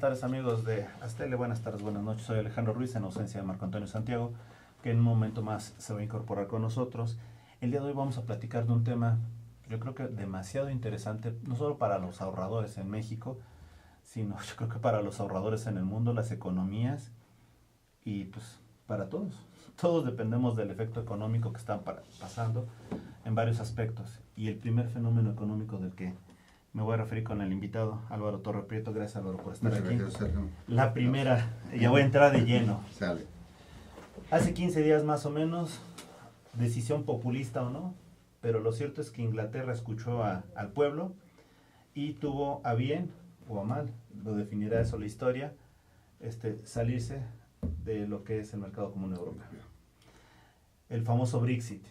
tardes amigos de Astele, buenas tardes, buenas noches, soy Alejandro Ruiz en ausencia de Marco Antonio Santiago, que en un momento más se va a incorporar con nosotros. El día de hoy vamos a platicar de un tema, yo creo que demasiado interesante, no solo para los ahorradores en México, sino yo creo que para los ahorradores en el mundo, las economías y pues para todos. Todos dependemos del efecto económico que están pasando en varios aspectos. Y el primer fenómeno económico del que me voy a referir con el invitado, Álvaro Torre Prieto. Gracias, Álvaro, por estar aquí. La primera, ya voy a entrar de lleno. Sale. Hace 15 días más o menos, decisión populista o no, pero lo cierto es que Inglaterra escuchó al pueblo y tuvo a bien o a mal, lo definirá eso la historia, salirse de lo que es el mercado común europeo. El famoso Brexit.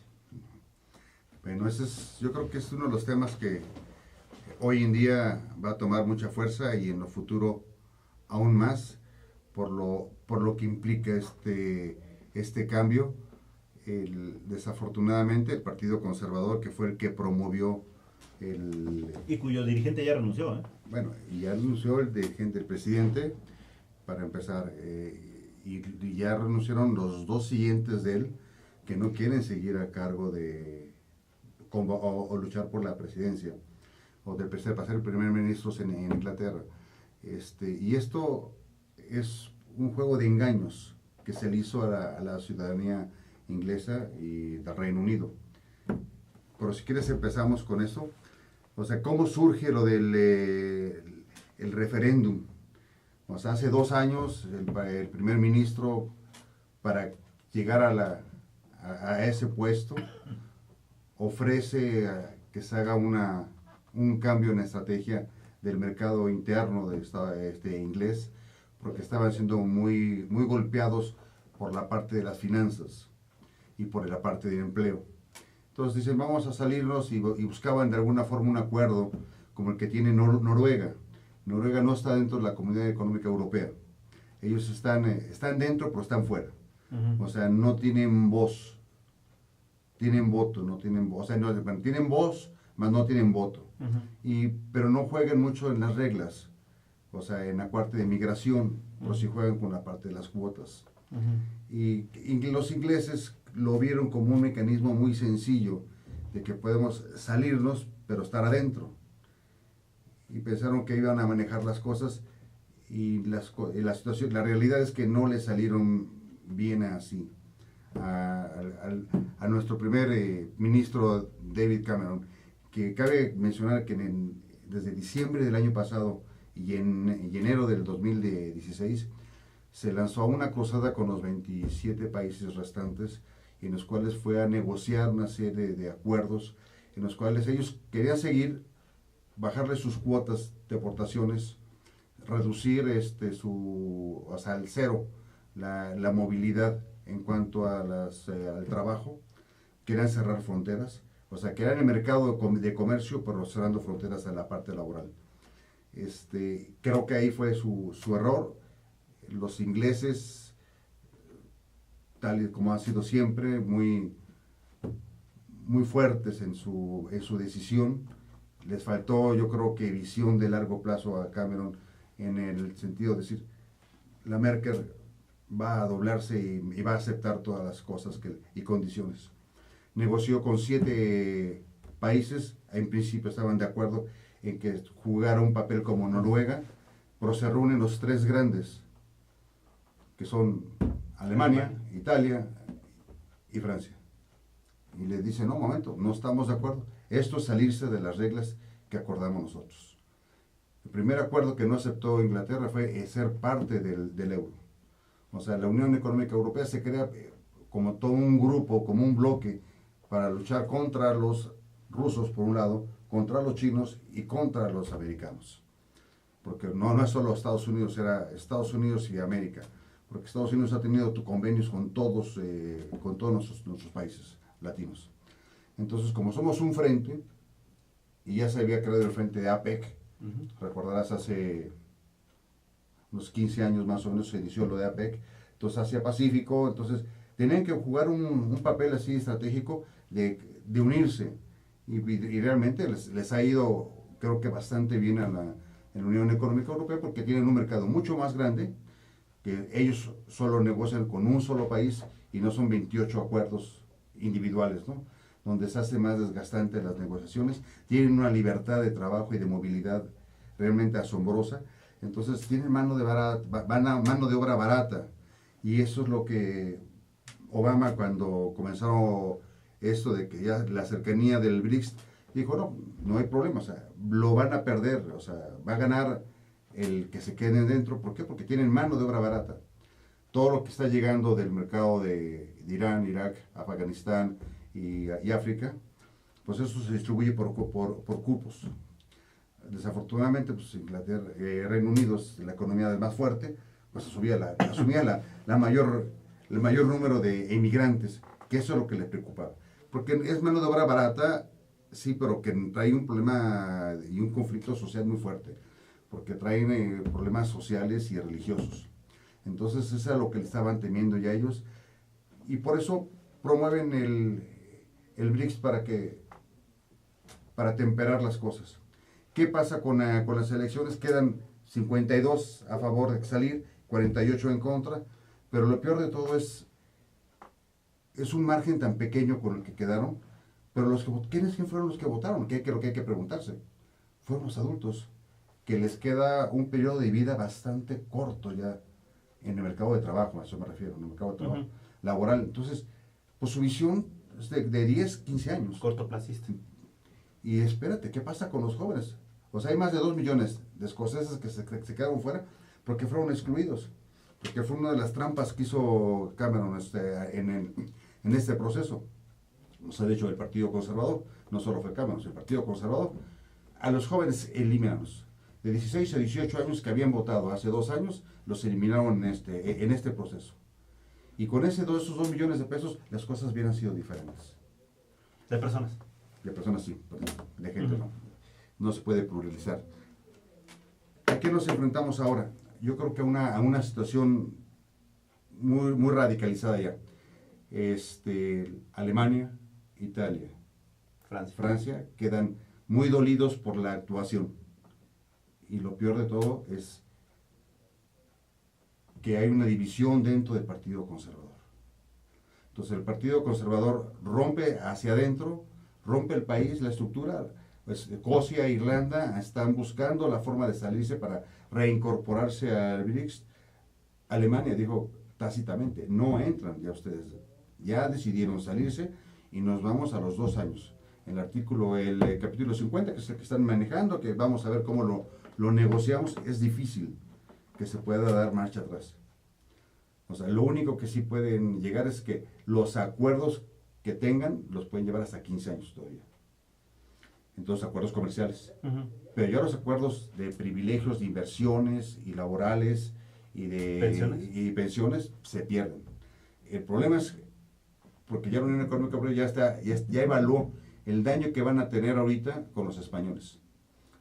Bueno, yo creo que es uno de los temas que hoy en día va a tomar mucha fuerza y en lo futuro aún más por lo que implica este cambio. Desafortunadamente el Partido Conservador, que fue el que promovió y cuyo dirigente ya renunció, Bueno, y ya renunció el dirigente, el presidente, para empezar, y ya renunciaron los dos siguientes de él, que no quieren seguir a cargo o luchar por la presidencia, o para ser primer ministro en Inglaterra. Y esto es un juego de engaños que se le hizo a la ciudadanía inglesa y del Reino Unido. Pero si quieres empezamos con eso. O sea, ¿cómo surge lo del el referéndum? O sea, hace 2 años el primer ministro, para llegar a ese puesto, ofrece que se haga un cambio en la estrategia del mercado interno inglés, porque estaban siendo muy, muy golpeados por la parte de las finanzas y por la parte del empleo. Entonces dicen, vamos a salirnos y buscaban de alguna forma un acuerdo como el que tiene Noruega. Noruega no está dentro de la Comunidad Económica Europea. Ellos están dentro, pero están fuera. O sea, no tienen voz. Tienen voto, no tienen voz. O sea, tienen voz, mas no tienen voto. Pero no juegan mucho en las reglas. O sea, en la parte de migración, pero sí juegan con la parte de las cuotas. Y los ingleses lo vieron como un mecanismo muy sencillo de que podemos salirnos, pero estar adentro. Y pensaron que iban a manejar las cosas y la situación, la realidad es que no le salieron bien así. A nuestro primer ministro David Cameron, que cabe mencionar que desde diciembre del año pasado y en enero del 2016 se lanzó a una cruzada con los 27 países restantes, en los cuales fue a negociar una serie de acuerdos en los cuales ellos querían bajarle sus cuotas de aportaciones, reducir al cero la movilidad en cuanto a al trabajo, querían cerrar fronteras, o sea, querían el mercado de comercio, pero cerrando fronteras a la parte laboral. Creo que ahí fue su error. Los ingleses, tal y como ha sido siempre, muy, muy fuertes en su decisión. Les faltó, yo creo que visión de largo plazo a Cameron, en el sentido de decir, la Merkel va a doblarse y va a aceptar todas las cosas y condiciones. Negoció con 7 países, en principio estaban de acuerdo en que jugara un papel como Noruega, pero se reúnen los 3 grandes, que son Alemania, Italia y Francia. Y le dicen, no, momento, no estamos de acuerdo. Esto es salirse de las reglas que acordamos nosotros. El primer acuerdo que no aceptó Inglaterra fue ser parte del euro. O sea, la Unión Económica Europea se crea como todo un grupo, como un bloque, para luchar contra los rusos, por un lado, contra los chinos y contra los americanos. Porque no es solo Estados Unidos, era Estados Unidos y América. Porque Estados Unidos ha tenido convenios con todos nuestros países latinos. Entonces, como somos un frente, y ya se había creado el frente de APEC, recordarás, hace unos 15 años más o menos se inició lo de APEC, entonces Asia-Pacífico, entonces tenían que jugar un papel así estratégico de unirse, y realmente les ha ido, creo que bastante bien en la Unión Económica Europea porque tienen un mercado mucho más grande, que ellos solo negocian con un solo país y no son 28 acuerdos individuales, ¿no? Donde se hace más desgastante las negociaciones, tienen una libertad de trabajo y de movilidad realmente asombrosa, entonces tienen mano de obra barata, y eso es lo que Obama, cuando comenzaron esto de que ya la cercanía del BRICS, dijo, no, no hay problema, o sea, lo van a perder, o sea, va a ganar el que se queden dentro. ¿Por qué? Porque tienen mano de obra barata. Todo lo que está llegando del mercado de Irán, Irak, Afganistán y África, pues eso se distribuye por cupos. Desafortunadamente, pues Inglaterra, Reino Unido es la economía más fuerte, pues asumía el mayor número de inmigrantes, que eso es lo que le preocupaba. Porque es mano de obra barata, sí, pero que trae un problema y un conflicto social muy fuerte, porque traen problemas sociales y religiosos. Entonces, eso es a lo que le estaban temiendo ya ellos, y por eso promueven el BRICS para temperar las cosas. ¿Qué pasa con las elecciones? Quedan 52 a favor de salir, 48 en contra, pero lo peor de todo es un margen tan pequeño con el que quedaron, pero ¿quiénes fueron los que votaron? ¿Qué es lo que hay que preguntarse? Fueron los adultos, que les queda un periodo de vida bastante corto ya en el mercado de trabajo, a eso me refiero, en el mercado de trabajo laboral. Entonces, pues su visión es de 10, 15 años. Cortoplacista. Y espérate, ¿qué pasa con los jóvenes? O sea, hay más de 2 millones de escoceses que se quedaron fuera porque fueron excluidos. Porque fue una de las trampas que hizo Cameron en este proceso. O sea, de hecho, el Partido Conservador, no solo fue Cameron, el Partido Conservador, a los jóvenes eliminados. De 16 a 18 años que habían votado hace 2 años, los eliminaron en este proceso. Y con esos 2 millones de pesos, las cosas hubieran sido diferentes. De personas. De personas sí, perdón, de gente no. No se puede pluralizar. ¿A qué nos enfrentamos ahora? Yo creo que a una situación muy, muy radicalizada ya. Alemania, Italia, Francia quedan muy dolidos por la actuación. Y lo peor de todo es que hay una división dentro del Partido Conservador. Entonces el Partido Conservador rompe hacia adentro, rompe el país, la estructura. Pues Escocia e Irlanda están buscando la forma de salirse para reincorporarse al BRICS. Alemania dijo tácitamente, no entran ya ustedes, ya decidieron salirse y nos vamos a los 2 años. El capítulo 50, que es el que están manejando, que vamos a ver cómo lo negociamos, es difícil que se pueda dar marcha atrás. O sea, lo único que sí pueden llegar es que los acuerdos que tengan los pueden llevar hasta 15 años todavía. Entonces, acuerdos comerciales. Pero ya los acuerdos de privilegios, de inversiones y laborales y de pensiones se pierden. El problema es porque ya la Unión Económica Europea ya evaluó el daño que van a tener ahorita con los españoles.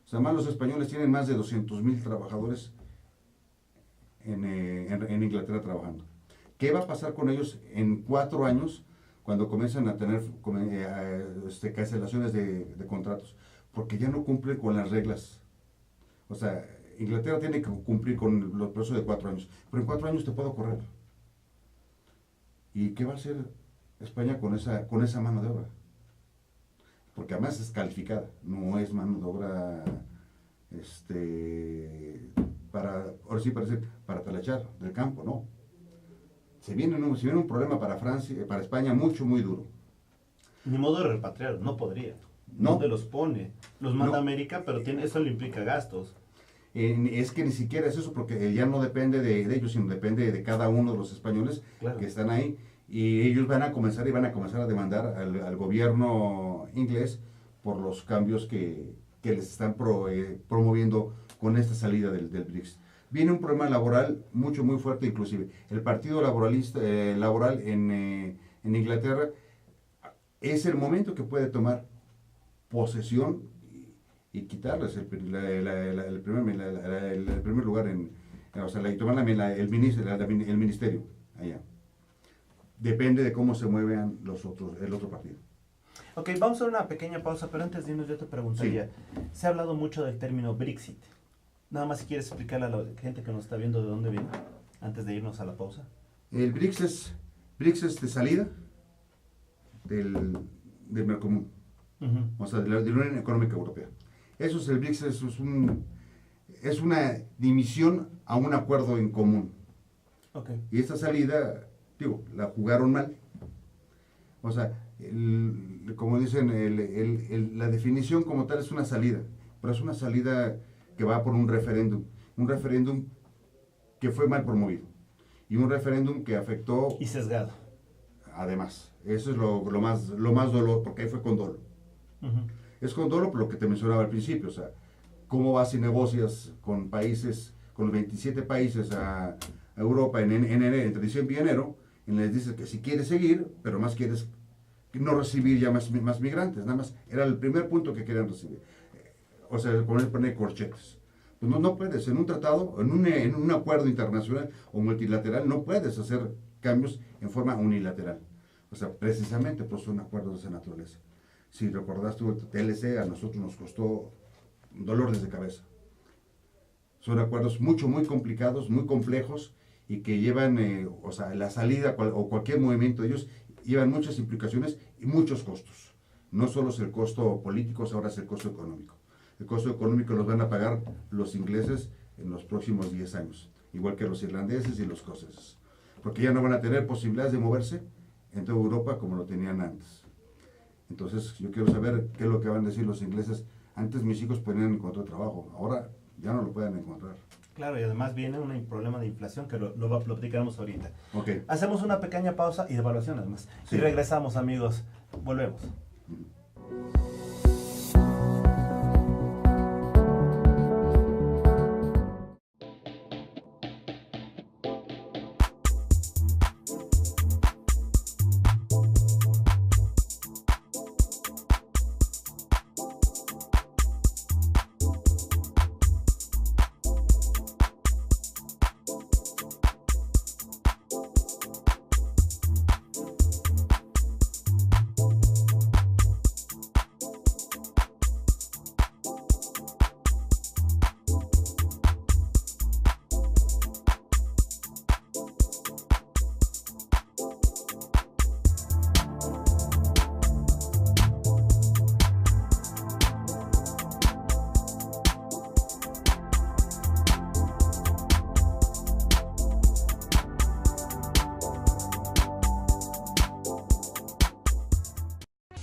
O sea, más los españoles tienen más de 200,000 trabajadores en Inglaterra trabajando. ¿Qué va a pasar con ellos en 4 años cuando comienzan a tener cancelaciones de contratos? Porque ya no cumplen con las reglas. O sea, Inglaterra tiene que cumplir con los plazos de 4 años, pero en 4 años te puedo correr. ¿Y qué va a hacer España con esa mano de obra? Porque además es calificada, no es mano de obra para talachar del campo, no. Se viene un problema para Francia, para España mucho, muy duro. Ni modo de repatriar, no podría. No. ¿Dónde los pone? Los manda a América, pero eso le implica gastos. Es que ni siquiera es eso, porque ya no depende de ellos, sino depende de cada uno de los españoles que están ahí. Y ellos van a comenzar a demandar al gobierno inglés por los cambios que les están promoviendo con esta salida del BRICS. Viene un problema laboral muy fuerte, inclusive. El Partido Laboral en Inglaterra es el momento que puede tomar posesión y quitarles el primer lugar, y tomar el ministerio allá. Depende de cómo se muevan el otro partido. Ok, vamos a una pequeña pausa, pero antes de irnos yo te preguntaría, se ha hablado mucho del término Brexit. Nada más si quieres explicarle a la gente que nos está viendo de dónde viene, antes de irnos a la pausa. El BRICS es de salida del Mercomún, o sea, de la Unión Económica Europea. Eso es el BRICS, es una dimisión a un acuerdo en común. Okay. Y esta salida, digo, la jugaron mal. O sea, como dicen, la definición como tal es una salida, pero es una salida que va por un referéndum que fue mal promovido, y un referéndum que afectó... Y sesgado. Además, eso es lo más dolor, porque ahí fue con dolo. Es con dolo por lo que te mencionaba al principio, o sea, cómo vas y negocias con países, con los 27 países a Europa entre diciembre y enero, y les dices que si quieres seguir, pero más quieres no recibir ya más migrantes, nada más, era el primer punto que querían recibir. O sea, poner corchetes. Pues no puedes, en un tratado, en un acuerdo internacional o multilateral, no puedes hacer cambios en forma unilateral. O sea, precisamente pues son acuerdos de esa naturaleza. Si recordás tú el TLC, a nosotros nos costó dolores de cabeza. Son acuerdos muy complicados, muy complejos, y que llevan, o sea, la salida o cualquier movimiento de ellos llevan muchas implicaciones y muchos costos. No solo es el costo político, ahora es el costo económico. El costo económico los van a pagar los ingleses en los próximos 10 años, igual que los irlandeses y los escoceses, porque ya no van a tener posibilidades de moverse en toda Europa como lo tenían antes. Entonces yo quiero saber qué es lo que van a decir los ingleses. Antes mis hijos podían encontrar trabajo, ahora ya no lo pueden encontrar. Claro, y además viene un problema de inflación que lo platicaremos ahorita. Okay. Hacemos una pequeña pausa y de evaluación además. Sí. Y regresamos, amigos. Volvemos.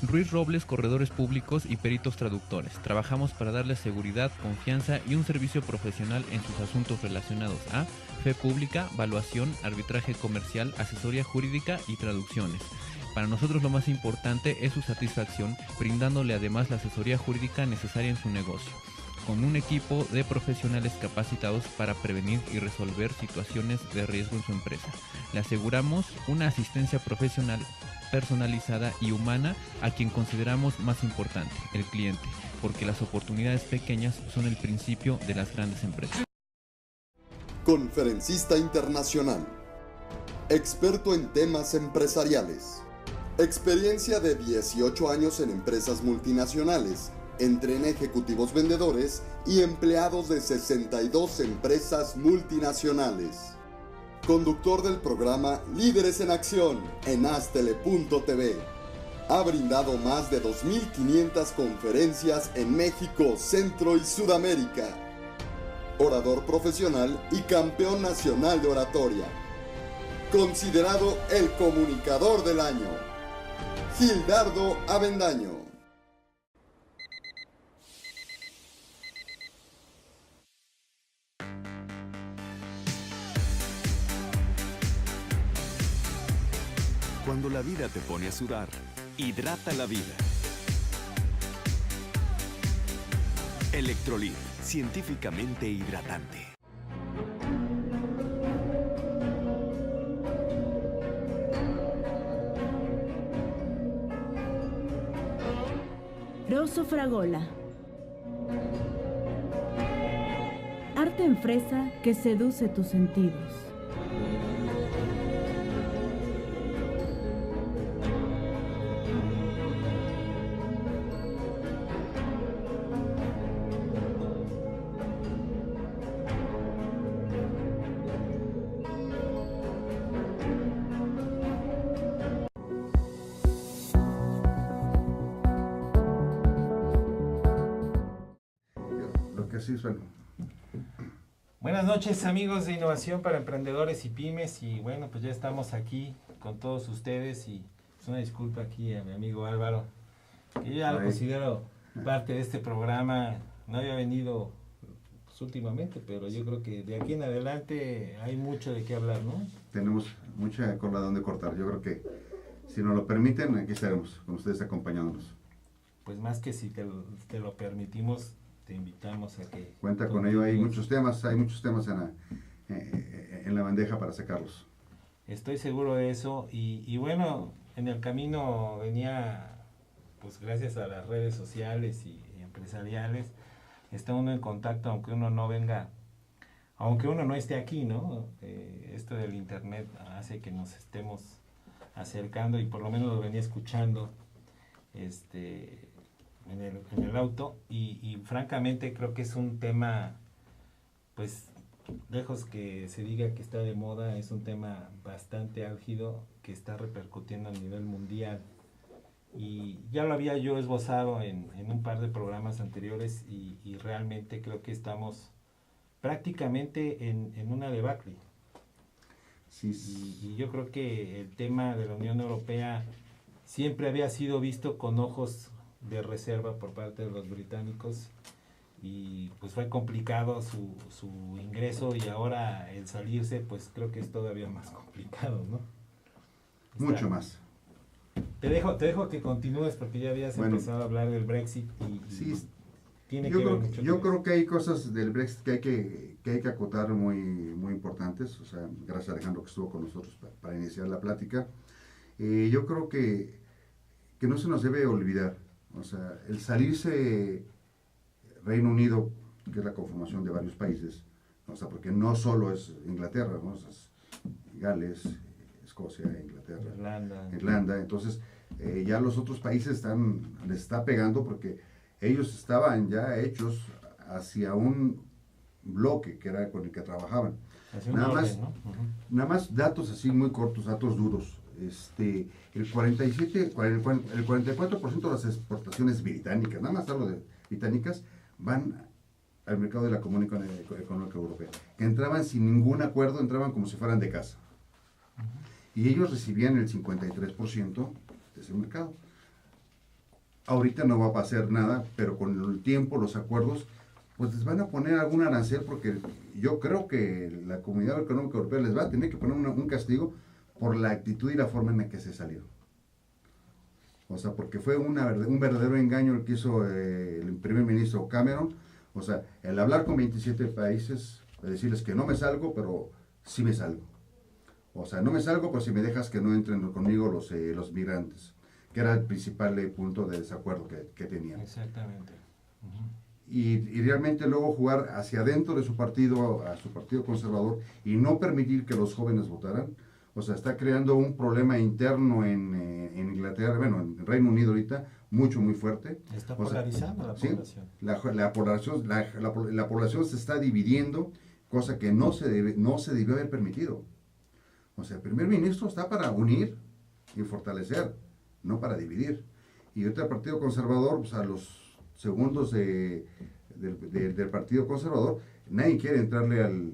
Ruiz Robles, corredores públicos y peritos traductores. Trabajamos para darles seguridad, confianza y un servicio profesional en sus asuntos relacionados a fe pública, valuación, arbitraje comercial, asesoría jurídica y traducciones. Para nosotros lo más importante es su satisfacción, brindándole además la asesoría jurídica necesaria en su negocio, con un equipo de profesionales capacitados para prevenir y resolver situaciones de riesgo en su empresa. Le aseguramos una asistencia profesional personalizada y humana a quien consideramos más importante, el cliente, porque las oportunidades pequeñas son el principio de las grandes empresas. Conferencista internacional, experto en temas empresariales, experiencia de 18 años en empresas multinacionales, entrena ejecutivos vendedores y empleados de 62 empresas multinacionales. Conductor del programa Líderes en Acción en Astele.tv. Ha brindado más de 2.500 conferencias en México, Centro y Sudamérica. Orador profesional y campeón nacional de oratoria. Considerado el comunicador del año. Gildardo Avendaño. Cuando la vida te pone a sudar, hidrata la vida. Electrolit, científicamente hidratante. Rosso Fragola. Arte en fresa que seduce tus sentidos. que sí, suena. Buenas noches, amigos de Innovación para Emprendedores y Pymes, y bueno, pues ya estamos aquí con todos ustedes, y es una disculpa aquí a mi amigo Álvaro, que yo ya lo considero parte de este programa. No había venido pues, últimamente, pero yo creo que de aquí en adelante hay mucho de qué hablar, ¿no? Tenemos mucha cola donde cortar. Yo creo que si nos lo permiten, aquí estaremos con ustedes acompañándonos. Pues más que si te lo permitimos, te invitamos a que... Cuenta con ello, hay muchos temas en la bandeja para sacarlos. Estoy seguro de eso, y bueno, en el camino venía, pues gracias a las redes sociales y empresariales, está uno en contacto aunque uno no venga, aunque uno no esté aquí, ¿no? Esto del internet hace que nos estemos acercando, y por lo menos lo venía escuchando en el auto, y francamente creo que es un tema, pues lejos que se diga que está de moda, es un tema bastante álgido que está repercutiendo a nivel mundial, y ya lo había yo esbozado en un par de programas anteriores, y realmente creo que estamos prácticamente en una debacle. Sí. Y yo creo que el tema de la Unión Europea siempre había sido visto con ojos de reserva por parte de los británicos, y pues fue complicado su ingreso, y ahora el salirse pues creo que es todavía más complicado, ¿no? Mucho más. Te dejo que continúes, porque ya habías empezado a hablar del Brexit, y Sí, tiene que ver mucho. Yo creo que hay cosas del Brexit que hay que acotar muy, muy importantes. O sea, gracias a Alejandro que estuvo con nosotros para iniciar la plática. Yo creo que no se nos debe olvidar. O sea, el salirse Reino Unido, que es la conformación de varios países, o sea, porque no solo es Inglaterra, ¿no? O sea, es Gales, Escocia, Inglaterra, Irlanda. Entonces, ya los otros países les está pegando, porque ellos estaban ya hechos hacia un bloque que era con el que trabajaban. Nada más datos así muy cortos, datos duros. El 44% de las exportaciones británicas, nada más hablo de británicas, van al mercado de la Común Económica Europea, que entraban sin ningún acuerdo, entraban como si fueran de casa. Y ellos recibían el 53% de ese mercado. Ahorita no va a pasar nada, pero con el tiempo, los acuerdos, pues les van a poner algún arancel, porque yo creo que la Comunidad Económica Europea les va a tener que poner un castigo por la actitud y la forma en la que se salió. O sea, porque fue un verdadero engaño el que hizo el primer ministro Cameron. O sea, el hablar con 27 países, decirles que no me salgo, pero sí me salgo. O sea, no me salgo, pero si me dejas que no entren conmigo los migrantes, que era el principal punto de desacuerdo que tenían. Exactamente. Y realmente luego jugar hacia adentro de su partido, a su partido conservador, y no permitir que los jóvenes votaran. O sea, está creando un problema interno en Inglaterra, bueno, en Reino Unido ahorita, muy fuerte. Está polarizando la población. ¿Sí? La población se está dividiendo, cosa que no se debió haber permitido. O sea, el primer ministro está para unir y fortalecer, no para dividir. Y ahorita el Partido Conservador, pues a los segundos del Partido Conservador, nadie quiere entrarle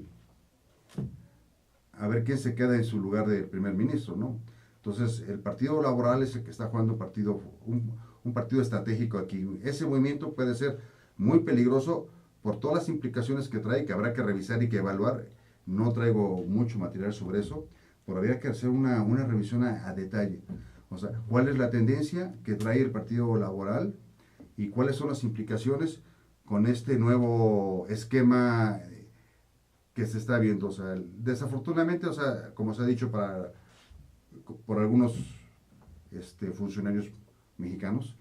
a ver quién se queda en su lugar de primer ministro, ¿no? Entonces, el Partido Laboral es el que está jugando un partido estratégico aquí. Ese movimiento puede ser muy peligroso por todas las implicaciones que trae, que habrá que revisar y que evaluar. No traigo mucho material sobre eso, pero habría que hacer una revisión a detalle. O sea, ¿cuál es la tendencia que trae el Partido Laboral y cuáles son las implicaciones con este nuevo esquema que se está viendo? O sea, desafortunadamente, o sea, como se ha dicho por algunos funcionarios mexicanos,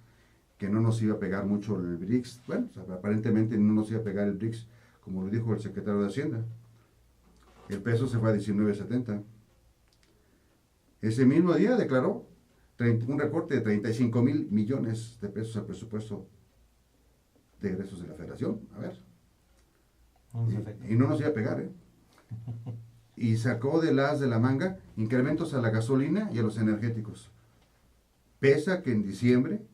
que no nos iba a pegar mucho el BRICS. Bueno, o sea, aparentemente no nos iba a pegar el BRICS, como lo dijo el secretario de Hacienda. El peso se fue a 19.70. Ese mismo día declaró un recorte de 35,000 millones de pesos al presupuesto de egresos de la Federación. A ver. Y no nos iba a pegar, ¿eh? Y sacó de la manga incrementos a la gasolina y a los energéticos. Pese a que en diciembre,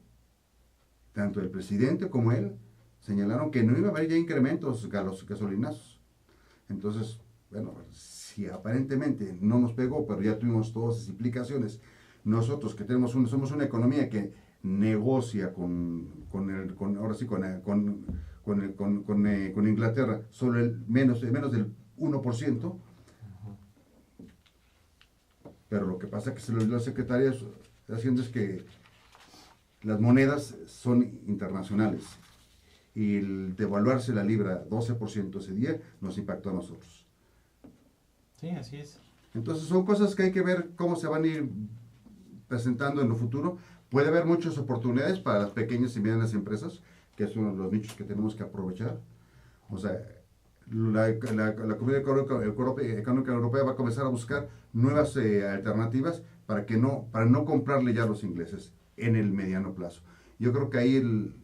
tanto el presidente como él señalaron que no iba a haber ya incrementos a los gasolinazos. Entonces, bueno, si aparentemente no nos pegó, pero ya tuvimos todas esas implicaciones, nosotros que somos una economía que negocia con Inglaterra solo menos del 1%, pero lo que pasa que se lo dio la Secretaría haciendo es que las monedas son internacionales y el devaluarse la libra 12% ese día nos impactó a nosotros. Sí, así es. Entonces son cosas que hay que ver cómo se van a ir presentando en lo futuro. Puede haber muchas oportunidades para las pequeñas y medianas empresas, que es uno de los nichos que tenemos que aprovechar. O sea, la Comunidad Económica Europea va a comenzar a buscar nuevas alternativas para no comprarle ya a los ingleses en el mediano plazo. Yo creo que ahí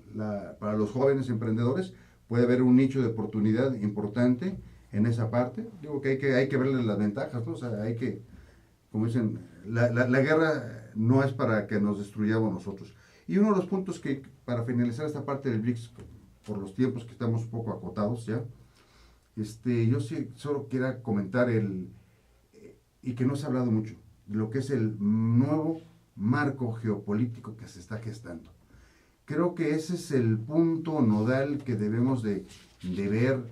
para los jóvenes emprendedores puede haber un nicho de oportunidad importante en esa parte. Digo que hay que verle las ventajas, ¿no? O sea, hay que, como dicen, la guerra no es para que nos destruyamos nosotros. Y uno de los puntos que, para finalizar esta parte del BRICS, por los tiempos que estamos un poco acotados ya, yo sí solo quiero comentar y que no se ha hablado mucho, de lo que es el nuevo marco geopolítico que se está gestando. Creo que ese es el punto nodal que debemos de ver,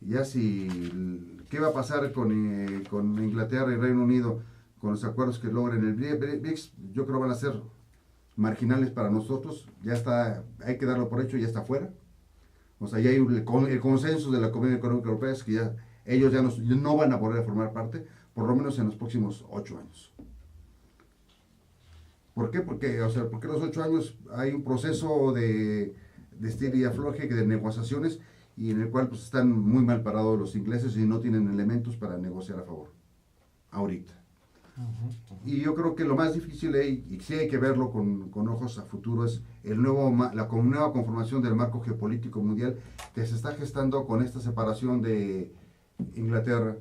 ya qué va a pasar con Inglaterra y Reino Unido, con los acuerdos que logren el BRICS. Yo creo que van a ser marginales para nosotros, ya está, hay que darlo por hecho, ya está fuera. O sea, ya hay el consenso de la Comunidad Económica Europea es que ellos ya no van a poder formar parte, por lo menos en los próximos 8 años. ¿Por qué? Porque los 8 años hay un proceso de estira y afloje, de negociaciones, y en el cual pues, están muy mal parados los ingleses y no tienen elementos para negociar a favor, ahorita. Y yo creo que lo más difícil, y sí hay que verlo con ojos a futuro, es la nueva conformación del marco geopolítico mundial que se está gestando con esta separación de Inglaterra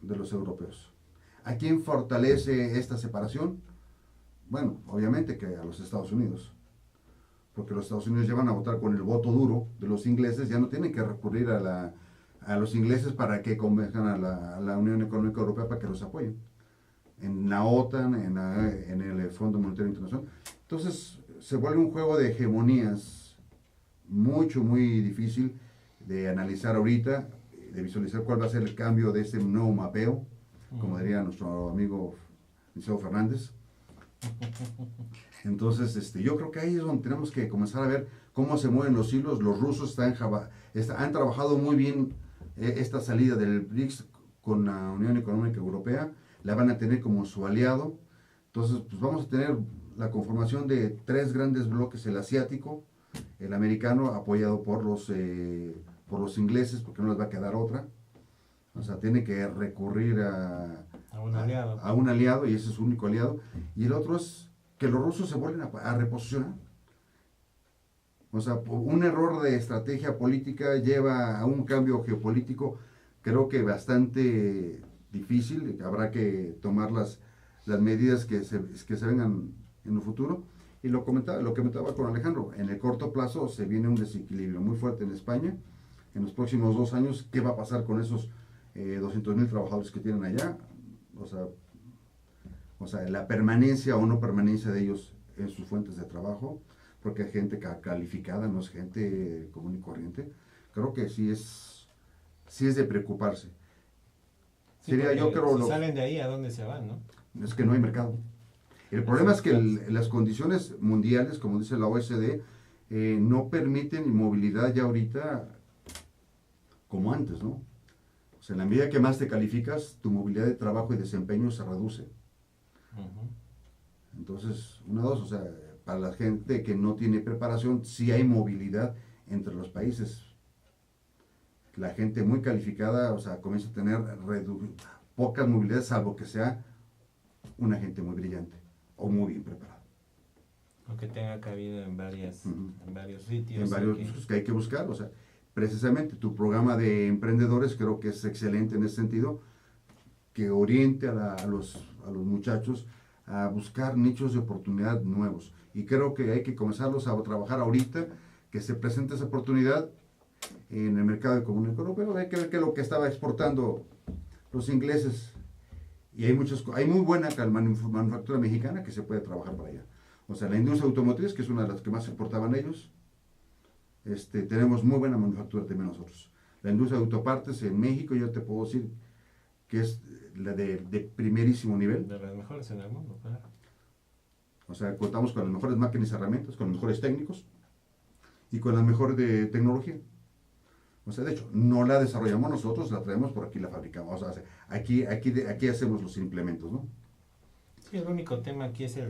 de los europeos. ¿A quién fortalece esta separación? Bueno, obviamente que a los Estados Unidos, porque los Estados Unidos ya van a votar con el voto duro de los ingleses, ya no tienen que recurrir a los ingleses para que convengan a la Unión Económica Europea para que los apoyen. En la OTAN, en el Fondo Monetario Internacional. Entonces se vuelve un juego de hegemonías muy difícil de analizar ahorita, de visualizar cuál va a ser el cambio de este nuevo mapeo, como diría nuestro amigo Liceo Fernández. Entonces, yo creo que ahí es donde tenemos que comenzar a ver cómo se mueven los hilos. Los rusos han trabajado muy bien esta salida del BRICS con la Unión Económica Europea, la van a tener como su aliado. Entonces, pues vamos a tener la conformación de 3 grandes bloques: el asiático, el americano, apoyado por los ingleses, porque no les va a quedar otra. O sea, tiene que recurrir a un aliado, y ese es su único aliado. Y el otro es que los rusos se vuelven a reposicionar. O sea, un error de estrategia política lleva a un cambio geopolítico, creo que bastante difícil. Habrá que tomar las medidas que se vengan en el futuro. Y lo que comentaba con Alejandro, en el corto plazo se viene un desequilibrio muy fuerte en España. En los próximos 2 años, ¿qué va a pasar con esos 200,000 trabajadores que tienen allá? O sea, la permanencia o no permanencia de ellos en sus fuentes de trabajo, porque hay gente calificada, no es gente común y corriente. Creo que sí es de preocuparse. Sí, yo creo, si salen de ahí, ¿a dónde se van, no? Es que no hay mercado. El problema es que las condiciones mundiales, como dice la OSD, no permiten movilidad ya ahorita como antes, ¿no? O sea, en la medida que más te calificas, tu movilidad de trabajo y desempeño se reduce. Entonces, o sea, para la gente que no tiene preparación, sí hay movilidad entre los países. La gente muy calificada, o sea, comienza a tener pocas movilidades, salvo que sea una gente muy brillante o muy bien preparada. Aunque tenga cabida en varios sitios. En varios sitios que hay que buscar. O sea, precisamente tu programa de emprendedores creo que es excelente en ese sentido, que oriente a los muchachos a buscar nichos de oportunidad nuevos. Y creo que hay que comenzarlos a trabajar ahorita que se presente esa oportunidad en el mercado económico europeo. Hay que ver qué es lo que estaba exportando los ingleses. Y hay muy buena manufactura mexicana que se puede trabajar para allá. O sea, la industria automotriz, que es una de las que más exportaban ellos, tenemos muy buena manufactura también nosotros. La industria de autopartes en México, yo te puedo decir que es la de primerísimo nivel. De las mejores en el mundo, claro. O sea, contamos con las mejores máquinas y herramientas, con los mejores técnicos y con la mejor de tecnología. O sea, de hecho, no la desarrollamos nosotros, la traemos por aquí, la fabricamos. O sea, aquí hacemos los implementos, ¿no? Sí, el único tema aquí es el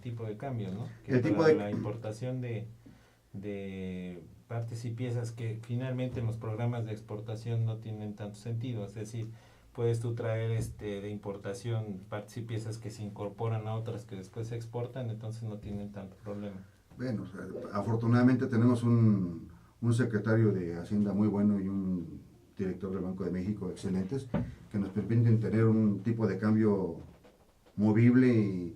tipo de cambio, ¿no? Que El para tipo de... la importación de partes y piezas que finalmente en los programas de exportación no tienen tanto sentido. Es decir, puedes tú traer de importación partes y piezas que se incorporan a otras que después se exportan, entonces no tienen tanto problema. Bueno, o sea, afortunadamente tenemos un secretario de Hacienda muy bueno y un director del Banco de México excelentes que nos permiten tener un tipo de cambio movible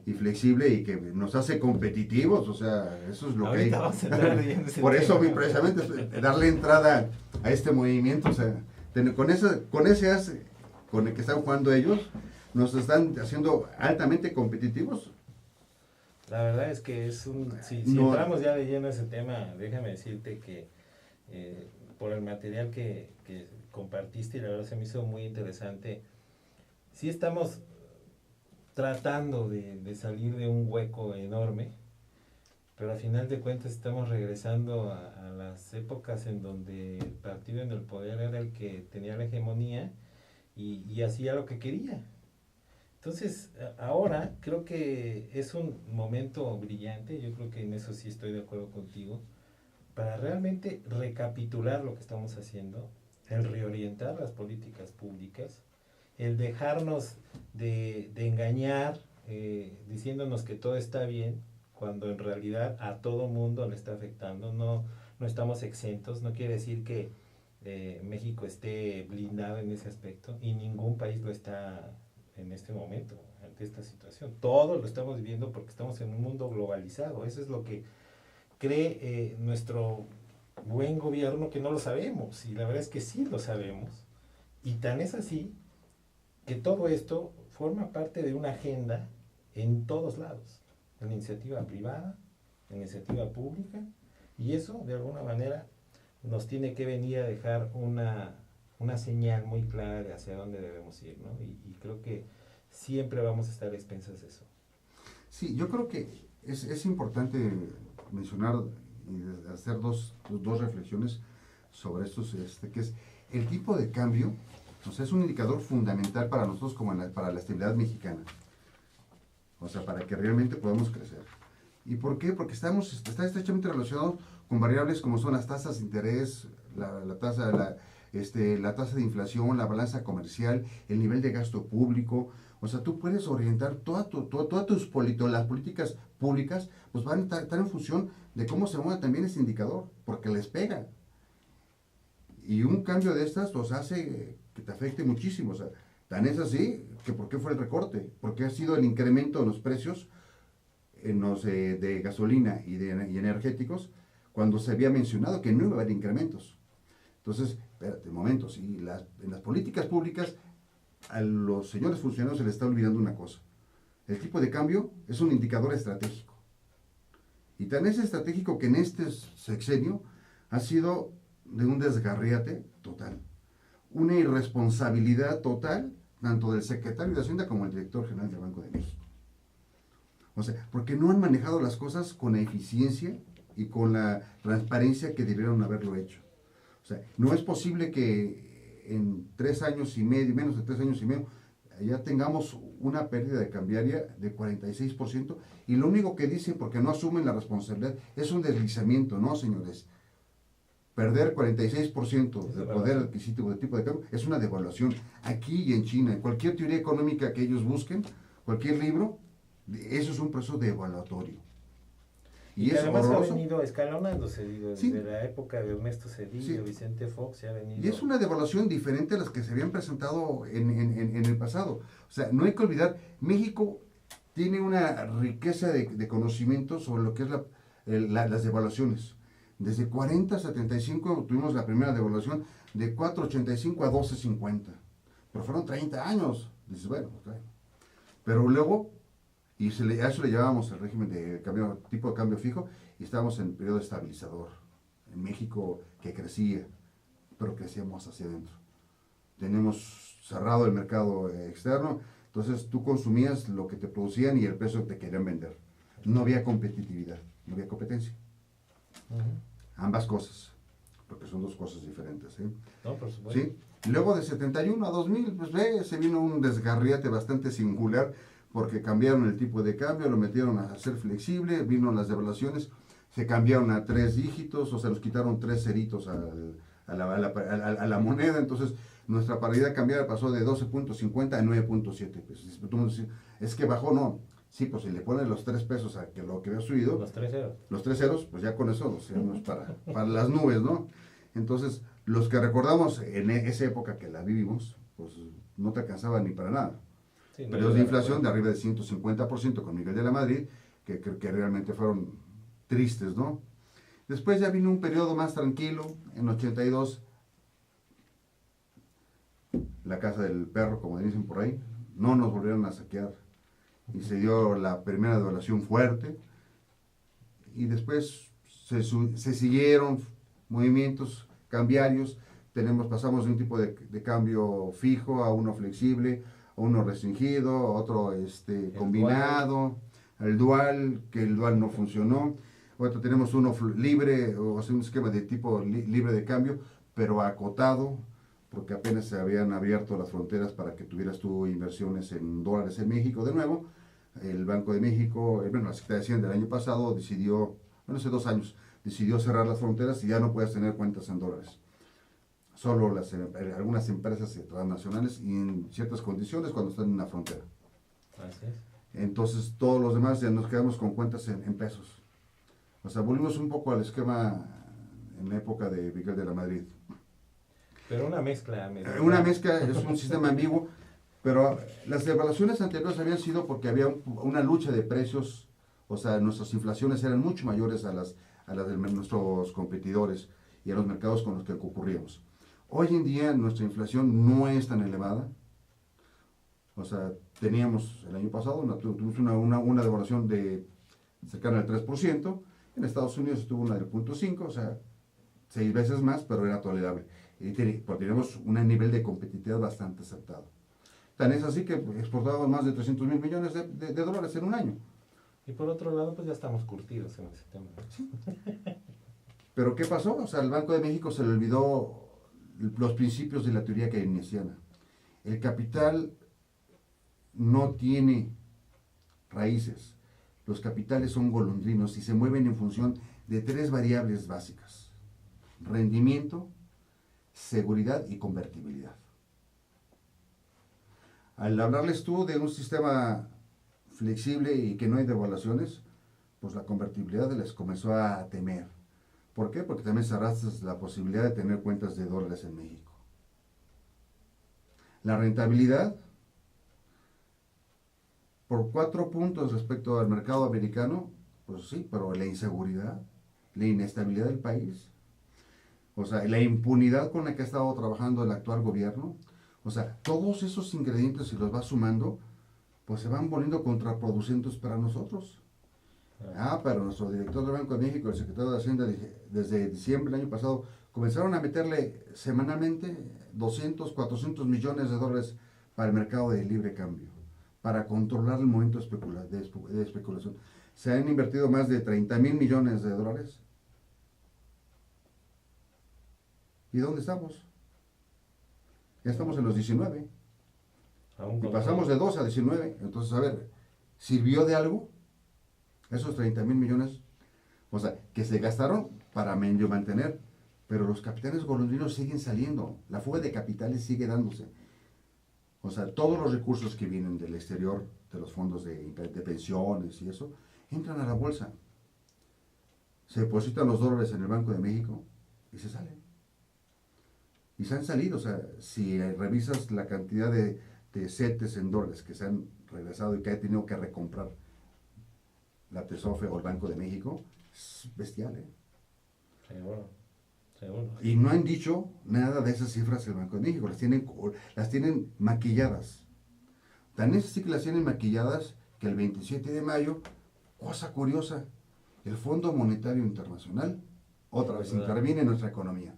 y flexible y que nos hace competitivos. O sea, eso es lo ahorita que hay. Vamos a entrar en ese Por tema. eso precisamente darle entrada a este movimiento. O sea, con ese as con el que están jugando ellos, nos están haciendo altamente competitivos. La verdad es que es si No. entramos ya de lleno a ese tema, déjame decirte que por el material que compartiste, y la verdad se me hizo muy interesante, sí estamos tratando de salir de un hueco enorme, pero al final de cuentas estamos regresando a las épocas en donde el partido en el poder era el que tenía la hegemonía y hacía lo que quería. Entonces, ahora creo que es un momento brillante, yo creo que en eso sí estoy de acuerdo contigo, para realmente recapitular lo que estamos haciendo, el reorientar las políticas públicas, el dejarnos de engañar diciéndonos que todo está bien, cuando en realidad a todo mundo le está afectando, no estamos exentos, no quiere decir que México esté blindado en ese aspecto, y ningún país lo está en este momento, ante esta situación. Todos lo estamos viviendo porque estamos en un mundo globalizado. Eso es lo que cree nuestro buen gobierno, que no lo sabemos, y la verdad es que sí lo sabemos, y tan es así que todo esto forma parte de una agenda en todos lados, en iniciativa privada, en iniciativa pública, y eso de alguna manera nos tiene que venir a dejar una señal muy clara de hacia dónde debemos ir, ¿no? Y creo que siempre vamos a estar a expensas de eso. Sí, yo creo que es importante mencionar y hacer dos reflexiones sobre esto, que es el tipo de cambio. O sea, es un indicador fundamental para nosotros como para la estabilidad mexicana. O sea, para que realmente podamos crecer. ¿Y por qué? Porque está estrechamente relacionado con variables como son las tasas de interés, la tasa de inflación, la balanza comercial, el nivel de gasto público. O sea, tú puedes orientar todas las políticas públicas, pues van a estar en función de cómo se mueve también ese indicador, porque les pega. Y un cambio de estas los hace que te afecte muchísimo. O sea, tan es así que ¿por qué fue el recorte? Porque ha sido el incremento de los precios en los de gasolina y energéticos, cuando se había mencionado que no iba a haber incrementos. Entonces, espérate un momento, si en las políticas públicas a los señores funcionarios se les está olvidando una cosa. El tipo de cambio es un indicador estratégico. Y tan es estratégico que en este sexenio ha sido de un desgarriate total. Una irresponsabilidad total, tanto del secretario de Hacienda como el director general del Banco de México. O sea, porque no han manejado las cosas con la eficiencia y con la transparencia que debieron haberlo hecho. O sea, no es posible que en 3 años y medio, menos de 3 años y medio, ya tengamos una pérdida de cambiaria de 46%, y lo único que dicen, porque no asumen la responsabilidad, es un deslizamiento. No, señores. Perder 46% del poder adquisitivo de tipo de cambio es una devaluación. Aquí y en China, en cualquier teoría económica que ellos busquen, cualquier libro, eso es un proceso devaluatorio. Y es además horroroso. ha venido escalonándose, digo, Sí. desde la época de Ernesto Cedillo, Sí. Vicente Fox, se ha venido... Y es una devaluación diferente a las que se habían presentado en el pasado. O sea, no hay que olvidar, México tiene una riqueza de conocimientos sobre lo que es las devaluaciones. Desde 40 a 75 tuvimos la primera devaluación de 4.85 a 12.50. Pero fueron 30 años. Dices, bueno, okay. Pero luego, a eso le llamábamos el régimen de cambio, tipo de cambio fijo, y estábamos en el periodo estabilizador. En México, que crecía, pero crecíamos hacia adentro. Tenemos cerrado el mercado externo, entonces tú consumías lo que te producían y el precio que te querían vender. No había competitividad, no había competencia. Ambas cosas, porque son dos cosas diferentes. No, por supuesto. ¿Sí? Luego de 71 a 2000, pues se vino un desgarriate bastante singular, porque cambiaron el tipo de cambio, lo metieron a ser flexible, vino las devaluaciones, se cambiaron a 3 dígitos, o sea, nos quitaron 3 ceritos a la moneda, entonces nuestra paridad cambiaria pasó de 12.50 a 9.7 pesos. Tú me dices, es que bajó, no. Sí, pues si le pones los 3 pesos a que lo que había subido, Los 3 ceros. los 3 ceros, pues ya con eso, o sea, no es para las nubes, ¿no? Entonces, los que recordamos en esa época que la vivimos, pues no te alcanzaba ni para nada. Sí, no Periodos de era inflación de bueno. arriba de 150% con Miguel de la Madrid, que realmente fueron tristes, ¿no? Después ya vino un periodo más tranquilo, en 82, la casa del perro, como dicen por ahí, no nos volvieron a saquear, y se dio la primera devaluación fuerte, y después se siguieron movimientos cambiarios, pasamos de un tipo de cambio fijo a uno flexible, a uno restringido, a otro combinado, al dual, que el dual no funcionó. Ahorita tenemos uno libre, o sea, un esquema de tipo libre de cambio, pero acotado, porque apenas se habían abierto las fronteras para que tuvieras tú inversiones en dólares en México de nuevo. El Banco de México, la Secretaría de Hacienda del año pasado decidió, hace 2 años, decidió cerrar las fronteras y ya no puedes tener cuentas en dólares. Solo algunas empresas transnacionales y en ciertas condiciones cuando están en la frontera. Así es. Entonces todos los demás ya nos quedamos con cuentas en pesos. O sea, volvimos un poco al esquema en la época de Miguel de la Madrid. Pero una mezcla. Una mezcla, es un sistema ambiguo, pero las devaluaciones anteriores habían sido porque había una lucha de precios, o sea, nuestras inflaciones eran mucho mayores a las de nuestros competidores y a los mercados con los que concurríamos. Hoy en día nuestra inflación no es tan elevada, o sea, teníamos el año pasado, tuvimos una devaluación de cercana al 3%, en Estados Unidos estuvo una del 0.5%, o sea, 6 veces más, pero era tolerable. Y teníamos un nivel de competitividad bastante aceptado. Tan es así que exportábamos más de 300 mil millones de dólares en un año. Y por otro lado, pues ya estamos curtidos en ese tema. Pero ¿qué pasó? O sea, al Banco de México se le olvidó los principios de la teoría keynesiana. El capital no tiene raíces. Los capitales son golondrinos y se mueven en función de 3 variables básicas: rendimiento, seguridad y convertibilidad. Al hablarles tú de un sistema flexible y que no hay devaluaciones, pues la convertibilidad les comenzó a temer. ¿Por qué? Porque también cerraste la posibilidad de tener cuentas de dólares en México. La rentabilidad, por 4 puntos respecto al mercado americano, pues sí, pero la inseguridad, la inestabilidad del país, o sea, la impunidad con la que ha estado trabajando el actual gobierno, o sea, todos esos ingredientes, si los vas sumando, pues se van volviendo contraproducentes para nosotros. Pero nuestro director del Banco de México, el secretario de Hacienda, desde diciembre del año pasado, comenzaron a meterle semanalmente 200, 400 millones de dólares para el mercado de libre cambio, para controlar el momento de especulación. Se han invertido más de 30 mil millones de dólares. ¿Y dónde estamos? Ya estamos en los 19. Y pasamos de 2 a 19. Entonces, a ver, ¿sirvió de algo esos 30 mil millones? O sea, que se gastaron para medio mantener, pero los capitales golondrinos siguen saliendo. La fuga de capitales sigue dándose. O sea, todos los recursos que vienen del exterior, de los fondos de pensiones y eso, entran a la bolsa. Se depositan los dólares en el Banco de México y se salen. Y se han salido, o sea, si revisas la cantidad de CETES en dólares que se han regresado y que ha tenido que recomprar la TESOFE o el Banco de México, es bestial, ¿eh? Seguro, seguro. Y no han dicho nada de esas cifras el Banco de México, las tienen maquilladas. Tan es así que las tienen maquilladas que el 27 de mayo, cosa curiosa, el Fondo Monetario Internacional otra vez interviene en nuestra economía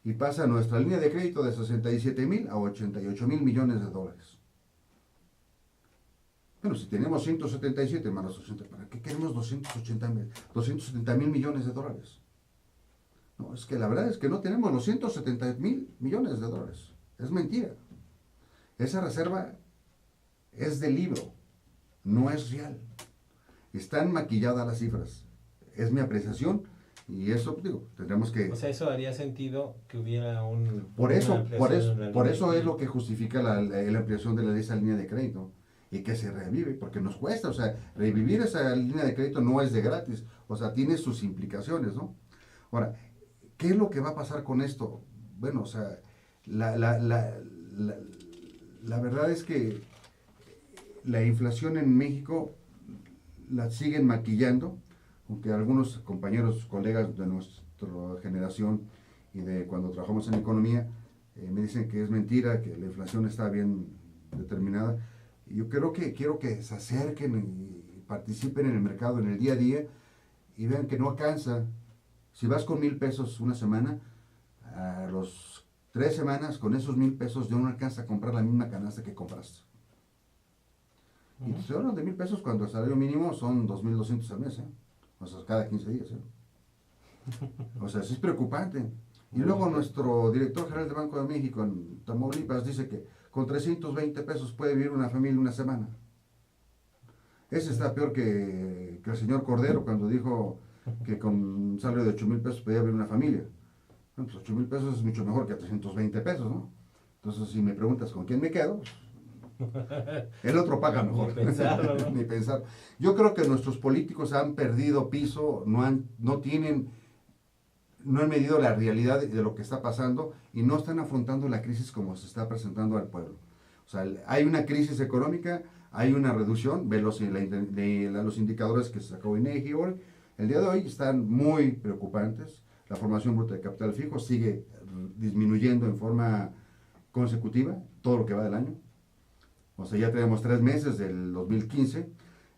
y pasa nuestra línea de crédito de 67,000 a 88,000 millones de dólares. Bueno, si tenemos 177 más los 80, ¿para qué queremos 270,000 millones de dólares? No, es que la verdad es que no tenemos los 170,000 millones de dólares. Es mentira. Esa reserva es de libro, no es real. Están maquilladas las cifras. Es mi apreciación y eso, digo, tendremos que... O sea, eso haría sentido que hubiera Por eso eso es lo que justifica la ampliación de esa línea de crédito y que se revive, porque nos cuesta, o sea, revivir esa línea de crédito no es de gratis, o sea, tiene sus implicaciones, ¿no? Ahora, ¿qué es lo que va a pasar con esto? Bueno, o sea, la verdad es que la inflación en México la siguen maquillando, aunque algunos compañeros, colegas de nuestra generación y de cuando trabajamos en economía, me dicen que es mentira, que la inflación está bien determinada. Yo quiero que se acerquen y participen en el mercado, en el día a día, y vean que no alcanza. Si vas con 1,000 pesos una semana, a los 3 semanas, con esos 1,000 pesos, ya no alcanza a comprar la misma canasta que compraste. Y te estoy hablando de 1,000 pesos cuando el salario mínimo son 2,200 al mes, ¿eh? O sea, cada 15 días, ¿eh? O sea, sí es preocupante. Y luego nuestro director general del Banco de México en Tamaulipas dice que con 320 pesos puede vivir una familia una semana. Ese está peor que el señor Cordero cuando dijo que con un salario de 8,000 pesos podía vivir una familia. Bueno, pues 8,000 pesos es mucho mejor que 320 pesos, ¿no? Entonces, si me preguntas con quién me quedo, el otro paga mejor. Ni pensarlo, ¿no? Ni pensar. Yo creo que nuestros políticos han perdido piso, no han medido la realidad de lo que está pasando y no están afrontando la crisis como se está presentando al pueblo. O sea, hay una crisis económica, hay una reducción, ve los indicadores que sacó INEGI hoy. El día de hoy están muy preocupantes. La formación bruta de capital fijo sigue disminuyendo en forma consecutiva todo lo que va del año. O sea, ya tenemos 3 meses del 2015.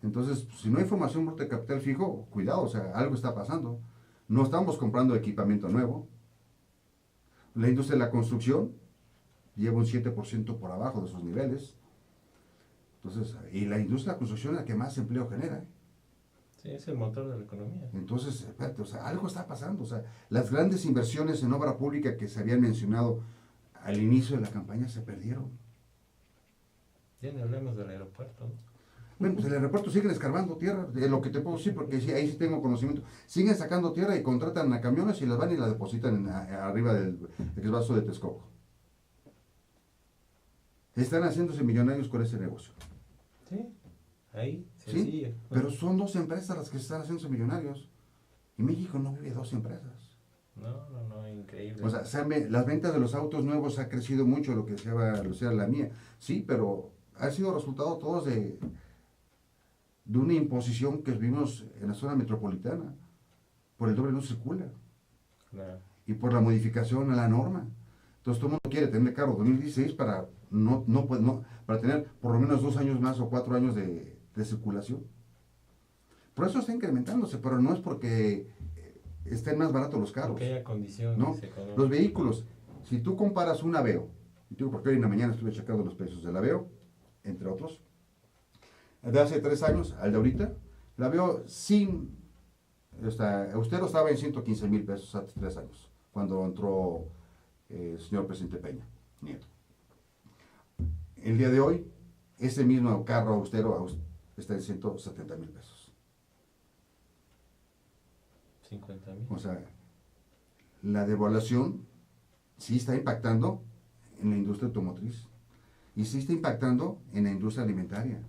Entonces, si no hay formación bruta de capital fijo, cuidado, o sea, algo está pasando. No estamos comprando equipamiento nuevo. La industria de la construcción lleva un 7% por abajo de esos niveles. Entonces, y la industria de la construcción es la que más empleo genera. Sí, es el motor de la economía. Entonces, espérate, o sea, algo está pasando. O sea, las grandes inversiones en obra pública que se habían mencionado al inicio de la campaña se perdieron. Ya no hablemos del aeropuerto, ¿no? Bueno, pues el aeropuerto siguen escarbando tierra, es lo que te puedo decir, porque sí, ahí sí tengo conocimiento. Siguen sacando tierra y contratan a camiones y las van y las depositan arriba del vaso de Texcoco. Están haciéndose millonarios con ese negocio. Sí, ahí, ¿Sí? sencillo. Pero son 2 empresas las que están haciéndose millonarios. Y México no vive 2 empresas. No, increíble. O sea, las ventas de los autos nuevos ha crecido mucho, lo que sea la mía. Sí, pero ha sido resultado todos de una imposición que vimos en la zona metropolitana, por el doble no circula, Claro. y por la modificación a la norma. Entonces todo el mundo quiere tener carro 2016 para para tener por lo menos 2 años más o 4 años de circulación. Por eso está incrementándose, pero no es porque estén más baratos los carros. Que haya condiciones ¿No? económicas. Los vehículos, si tú comparas un Aveo, y digo porque hoy en la mañana estuve checando los precios del Aveo, entre otros, de hace 3 años al de ahorita, la veo sin, austero estaba en 115,000 pesos hace 3 años, cuando entró el señor presidente Peña Nieto. El día de hoy, ese mismo carro austero está en 170,000 pesos. 50,000. O sea, la devaluación sí está impactando en la industria automotriz y sí está impactando en la industria alimentaria.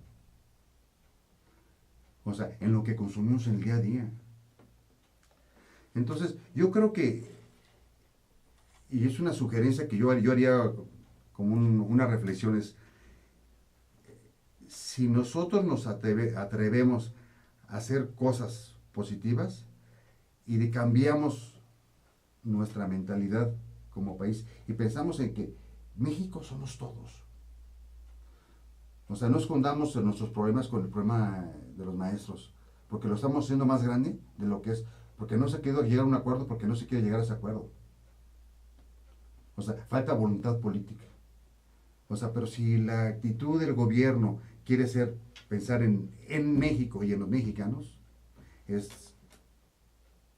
O sea, en lo que consumimos en el día a día. Entonces, yo creo que, y es una sugerencia que yo haría como una reflexión, es, si nosotros nos atrevemos a hacer cosas positivas y cambiamos nuestra mentalidad como país y pensamos en que México somos todos. O sea, no escondamos nuestros problemas con el problema de los maestros, porque lo estamos haciendo más grande de lo que es, porque no se quiere llegar a un acuerdo, porque no se quiere llegar a ese acuerdo. O sea, falta voluntad política. O sea, pero si la actitud del gobierno quiere ser, pensar en México y en los mexicanos, es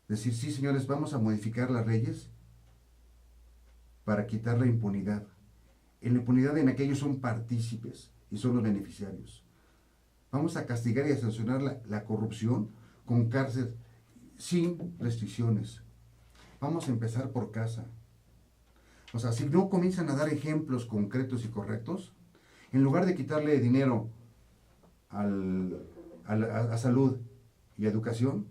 decir, sí, señores, vamos a modificar las leyes para quitar la impunidad. En la impunidad en aquellos son partícipes y son los beneficiarios. Vamos a castigar y a sancionar la corrupción con cárcel sin restricciones. Vamos a empezar por casa. O sea, si no comienzan a dar ejemplos concretos y correctos, en lugar de quitarle dinero a salud y a educación,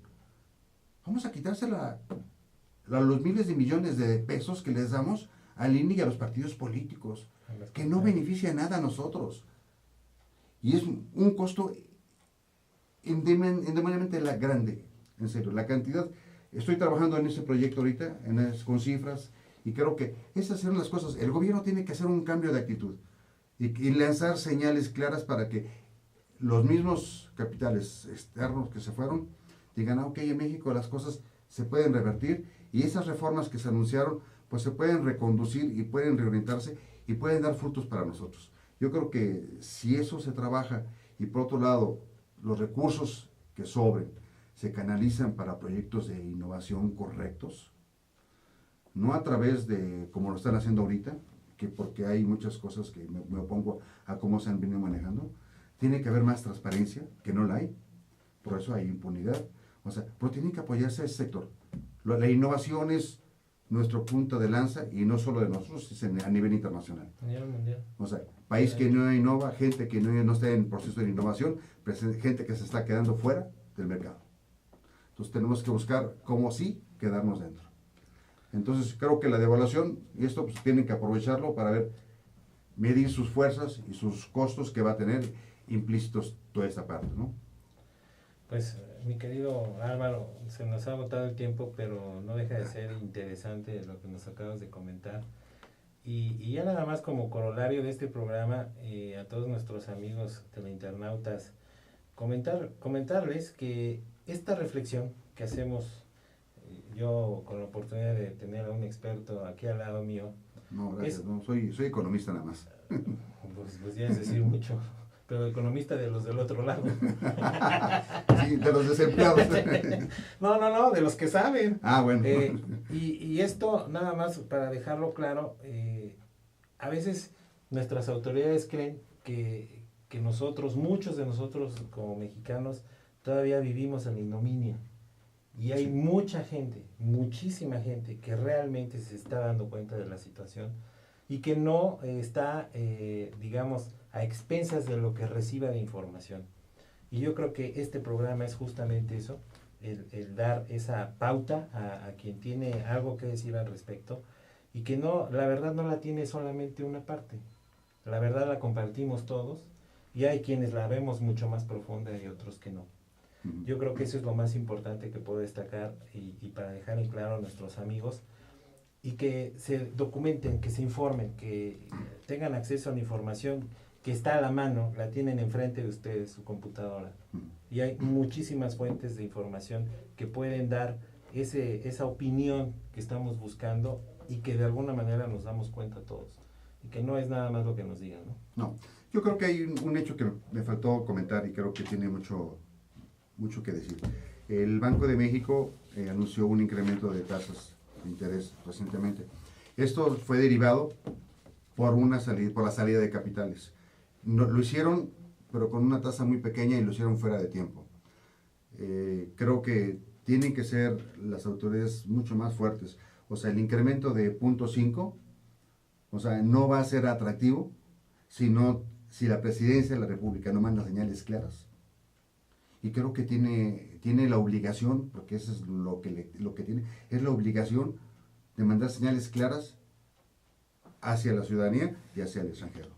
vamos a quitársela a los miles de millones de pesos que les damos al INE y a los partidos políticos, que no beneficia nada a nosotros. Y es un costo indemniblemente grande, en serio. La cantidad, estoy trabajando en ese proyecto ahorita, con cifras, y creo que esas son las cosas. El gobierno tiene que hacer un cambio de actitud y lanzar señales claras para que los mismos capitales externos que se fueron digan, ok, en México las cosas se pueden revertir y esas reformas que se anunciaron pues se pueden reconducir y pueden reorientarse y pueden dar frutos para nosotros. Yo creo que si eso se trabaja y por otro lado los recursos que sobren se canalizan para proyectos de innovación correctos, no a través de como lo están haciendo ahorita, que porque hay muchas cosas que me opongo a cómo se han venido manejando, tiene que haber más transparencia, que no la hay, por eso hay impunidad, o sea, pero tiene que apoyarse a ese sector. La innovación es nuestro punto de lanza y no solo de nosotros, es a nivel internacional. A nivel mundial. O sea, país que no innova, gente que no está en proceso de innovación, gente que se está quedando fuera del mercado. Entonces tenemos que buscar cómo sí quedarnos dentro. Entonces creo que la devaluación, y esto pues tienen que aprovecharlo para medir sus fuerzas y sus costos que va a tener implícitos toda esta parte, ¿no? Pues mi querido Álvaro, se nos ha agotado el tiempo, pero no deja de ser interesante lo que nos acabas de comentar. Y ya nada más como corolario de este programa, a todos nuestros amigos teleinternautas, comentarles que esta reflexión que hacemos, yo con la oportunidad de tener a un experto aquí al lado mío. No, gracias, no, soy economista nada más. Pues ya es decir mucho, pero economista de los del otro lado. Sí, de los desempleados. No, de los que saben. Ah, bueno. Y esto nada más para dejarlo claro, a veces nuestras autoridades creen que nosotros, muchos de nosotros como mexicanos, todavía vivimos en la ignominia. Y hay mucha gente, muchísima gente que realmente se está dando cuenta de la situación y que no está, digamos, a expensas de lo que reciba de información. Y yo creo que este programa es justamente eso, el dar esa pauta a quien tiene algo que decir al respecto y que no, la verdad no la tiene solamente una parte. La verdad la compartimos todos y hay quienes la vemos mucho más profunda y otros que no. Yo creo que eso es lo más importante que puedo destacar y para dejar en claro a nuestros amigos y que se documenten, que se informen, que tengan acceso a la información que está a la mano, la tienen enfrente de ustedes, su computadora. Y hay muchísimas fuentes de información que pueden dar esa opinión que estamos buscando y que de alguna manera nos damos cuenta todos. Y que no es nada más lo que nos digan, ¿no? No, yo creo que hay un hecho que me faltó comentar y creo que tiene mucho que decir. El Banco de México anunció un incremento de tasas de interés recientemente. Esto fue derivado por la salida de capitales. Lo hicieron, pero con una tasa muy pequeña y lo hicieron fuera de tiempo. Creo que tienen que ser las autoridades mucho más fuertes. O sea, el incremento de 0.5, o sea, no va a ser atractivo si la presidencia de la República no manda señales claras. Y creo que tiene la obligación, porque eso es lo que tiene, es la obligación de mandar señales claras hacia la ciudadanía y hacia el extranjero.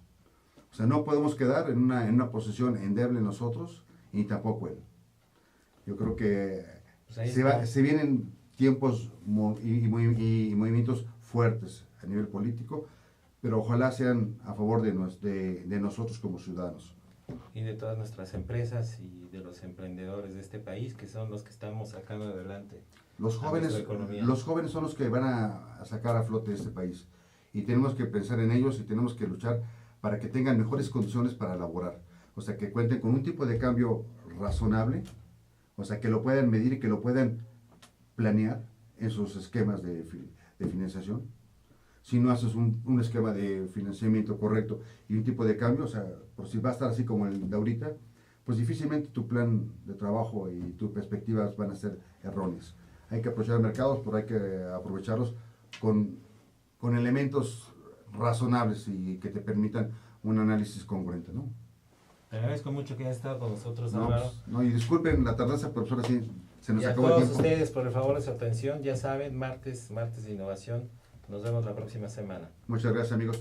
O sea, no podemos quedar en una posición endeble nosotros, y tampoco él. Yo creo que Pues se vienen tiempos y movimientos fuertes a nivel político, pero ojalá sean a favor de nosotros como ciudadanos. Y de todas nuestras empresas y de los emprendedores de este país, que son los que estamos sacando adelante Los jóvenes son los que van a sacar a flote este país, y tenemos que pensar en ellos y tenemos que luchar para que tengan mejores condiciones para laborar, o sea, que cuenten con un tipo de cambio razonable, o sea, que lo puedan medir y que lo puedan planear en sus esquemas de financiación. Si no haces un esquema de financiamiento correcto y un tipo de cambio, o sea, por si va a estar así como el de ahorita, pues difícilmente tu plan de trabajo y tus perspectivas van a ser erróneas. Hay que aprovechar mercados, pero hay que aprovecharlos con elementos razonables y que te permitan un análisis congruente, ¿no? Te agradezco mucho que hayas estado con nosotros, No, Álvaro. pues, no, y disculpen la tardanza, pero ahora sí se nos Y a acabó el todos tiempo. ustedes, por el favor de su atención, ya saben, martes de innovación. Nos vemos la próxima semana. Muchas gracias, amigos.